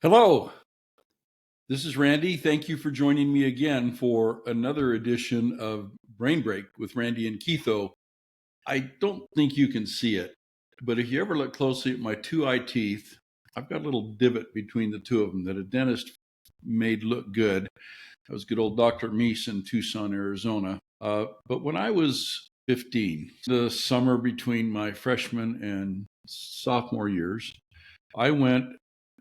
Hello, this is Randy. Thank you for joining me again for another edition of Brain Break with Randy and Keitho. I don't think you can see it, but if you ever look closely at my two eye teeth, I've got a little divot between the two of them that a dentist made look good. That was good old Dr. Meese in Tucson, Arizona. But when I was 15, the summer between my freshman and sophomore years, I went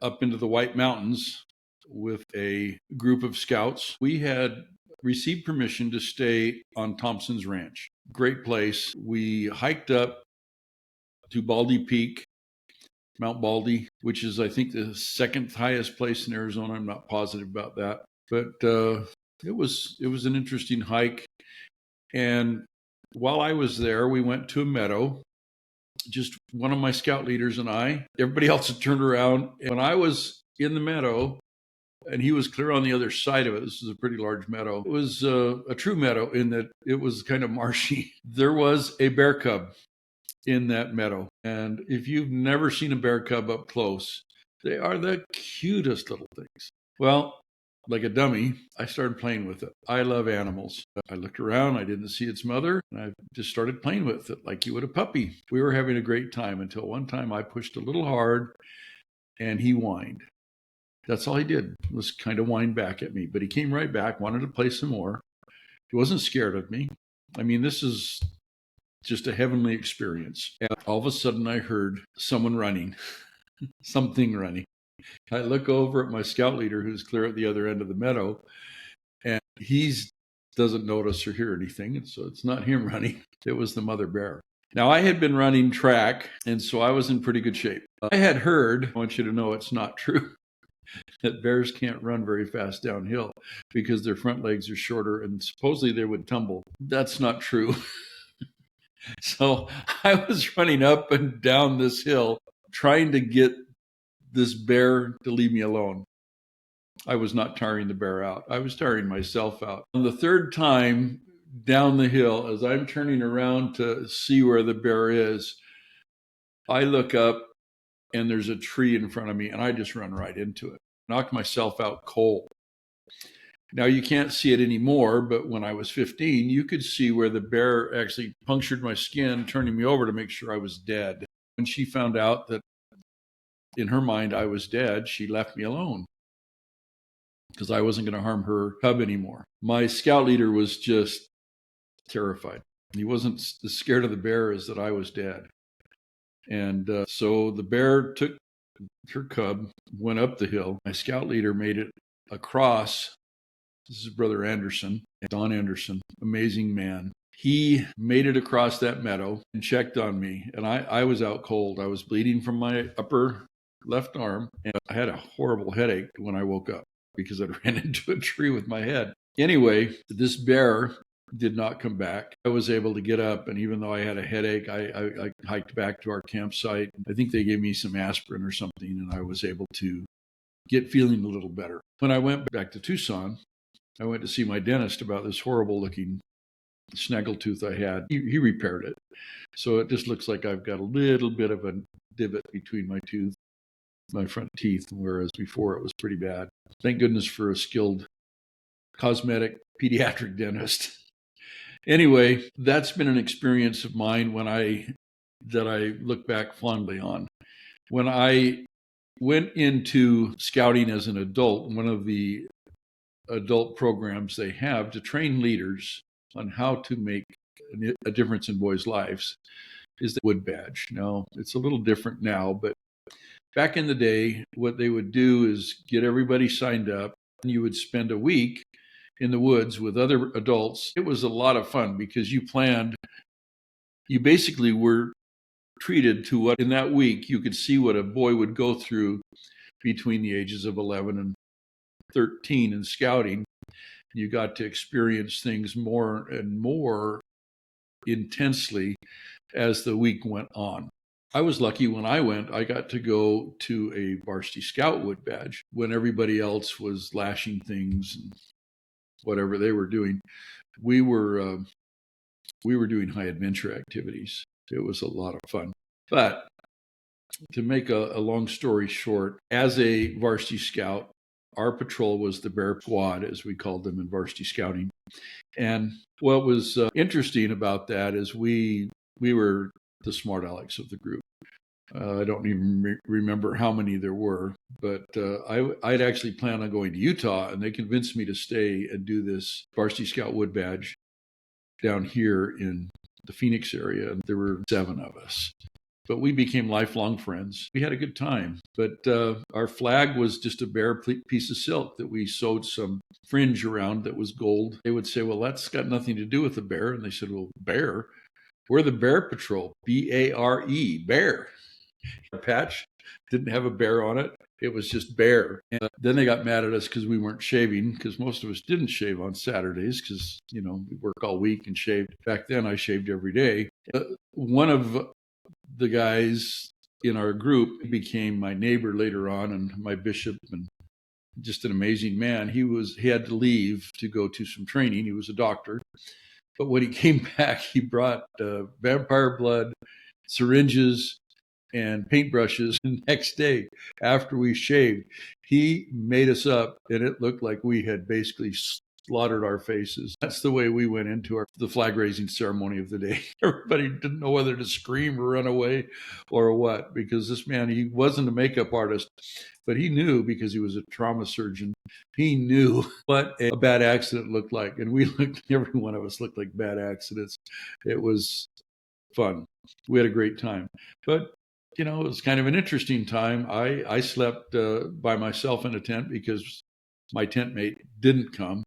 up into the White Mountains with a group of scouts. We had received permission to stay on Thompson's Ranch. Great place. We hiked up to Baldy Peak, Mount Baldy, which is, I think, the second highest place in Arizona. I'm not positive about that, but it was an interesting hike. And while I was there, we went to a meadow. Just one of my scout leaders and I. Everybody else had turned around. And when I was in the meadow, and he was clear on the other side of it. This is a pretty large meadow. It was a true meadow in that it was kind of marshy. There was a bear cub in that meadow. And if you've never seen a bear cub up close, they are the cutest little things. Well, like a dummy, I started playing with it. I love animals. I looked around, I didn't see its mother, and I just started playing with it like you would a puppy. We were having a great time until one time I pushed a little hard and he whined. That's all he did, was kind of whine back at me. But he came right back, wanted to play some more. He wasn't scared of me. I mean, this is just a heavenly experience. And all of a sudden, I heard someone running, something running. I look over at my scout leader, who's clear at the other end of the meadow, and he doesn't notice or hear anything. And so it's not him running. It was the mother bear. Now, I had been running track, and so I was in pretty good shape. I had heard, I want you to know it's not true, that bears can't run very fast downhill because their front legs are shorter and supposedly they would tumble. That's not true. So I was running up and down this hill trying to get this bear to leave me alone. I was not tiring the bear out. I was tiring myself out. On the third time down the hill, as I'm turning around to see where the bear is, I look up and there's a tree in front of me and I just run right into it. Knocked myself out cold. Now you can't see it anymore, but when I was 15, you could see where the bear actually punctured my skin, turning me over to make sure I was dead. When she found out that in her mind I was dead, she left me alone because I wasn't going to harm her cub anymore. My scout leader was just terrified. He wasn't as scared of the bear as that I was dead. And so the bear took her cub, went up the hill. My scout leader made it across. This is Brother Anderson, Don Anderson, amazing man. He made it across that meadow and checked on me. And I was out cold. I was bleeding from my upper left arm. And I had a horrible headache when I woke up because I ran into a tree with my head. Anyway, this bear did not come back. I was able to get up, and even though I had a headache, I hiked back to our campsite. I think they gave me some aspirin or something, and I was able to get feeling a little better. When I went back to Tucson, I went to see my dentist about this horrible-looking snaggletooth I had. He repaired it. So it just looks like I've got a little bit of a divot between my front teeth, whereas before it was pretty bad. Thank goodness for a skilled cosmetic pediatric dentist. Anyway, that's been an experience of mine that I look back fondly on. When I went into scouting as an adult, one of the adult programs they have to train leaders on how to make a difference in boys' lives is the wood badge. Now, it's a little different now, but back in the day, what they would do is get everybody signed up, and you would spend a week in the woods with other adults. It was a lot of fun because you basically were treated to what in that week you could see what a boy would go through between the ages of 11 and 13 in scouting. You got to experience things more and more intensely as the week went on. I was lucky when I went, I got to go to a varsity scout wood badge when everybody else was lashing things and whatever they were doing. We were doing high adventure activities. It was a lot of fun. But To make a long story short, as a varsity scout, our patrol was the Bear Squad, as we called them in varsity scouting. And what was interesting about that is we were the smart Alex of the group. I don't even remember how many there were, but I'd actually planned on going to Utah, and they convinced me to stay and do this varsity scout wood badge down here in the Phoenix area. And there were 7 of us. But we became lifelong friends. We had a good time. But our flag was just a bare piece of silk that we sewed some fringe around that was gold. They would say, well, that's got nothing to do with the bear. And they said, well, bear? We're the Bear Patrol, B-A-R-E, bear. Our patch didn't have a bear on it. It was just bear. And then they got mad at us because we weren't shaving, because most of us didn't shave on Saturdays because, we work all week and shaved. Back then, I shaved every day. One of the guys in our group became my neighbor later on and my bishop, and just an amazing man. He had to leave to go to some training. He was a doctor. But when he came back, he brought vampire blood, syringes, and paintbrushes. The next day, after we shaved, he made us up, and it looked like we had basically slaughtered our faces. That's the way we went into the flag raising ceremony of the day. Everybody didn't know whether to scream or run away or what, because this man, he wasn't a makeup artist, but he knew, because he was a trauma surgeon, he knew what a bad accident looked like. And every one of us looked like bad accidents. It was fun. We had a great time. But it was kind of an interesting time. I slept by myself in a tent because my tent mate didn't come.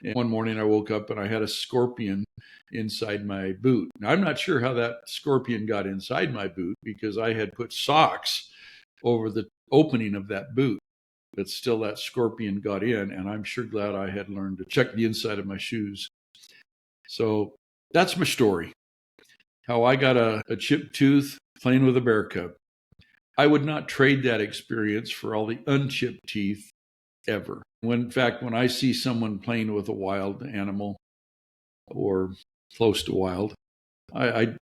And one morning I woke up and I had a scorpion inside my boot. Now, I'm not sure how that scorpion got inside my boot, because I had put socks over the opening of that boot. But still, that scorpion got in, and I'm sure glad I had learned to check the inside of my shoes. So that's my story. How I got a chipped tooth playing with a bear cub. I would not trade that experience for all the unchipped teeth ever. In fact, when I see someone playing with a wild animal or close to wild, I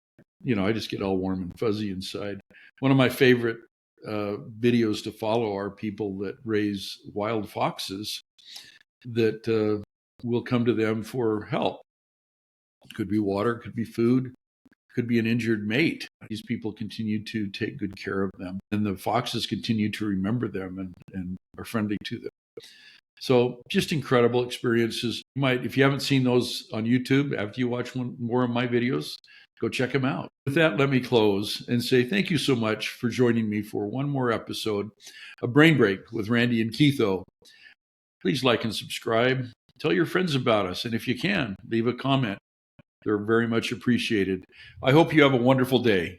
just get all warm and fuzzy inside. One of my favorite videos to follow are people that raise wild foxes that will come to them for help. Could be water, could be food, could be an injured mate. These people continue to take good care of them, and the foxes continue to remember them and are friendly to them. So just incredible experiences. If you haven't seen those on YouTube, after you watch more of my videos, go check them out. With that, let me close and say thank you so much for joining me for one more episode of Brain Break with Randy and Keitho. Please like and subscribe. Tell your friends about us. And if you can, leave a comment. They're very much appreciated. I hope you have a wonderful day.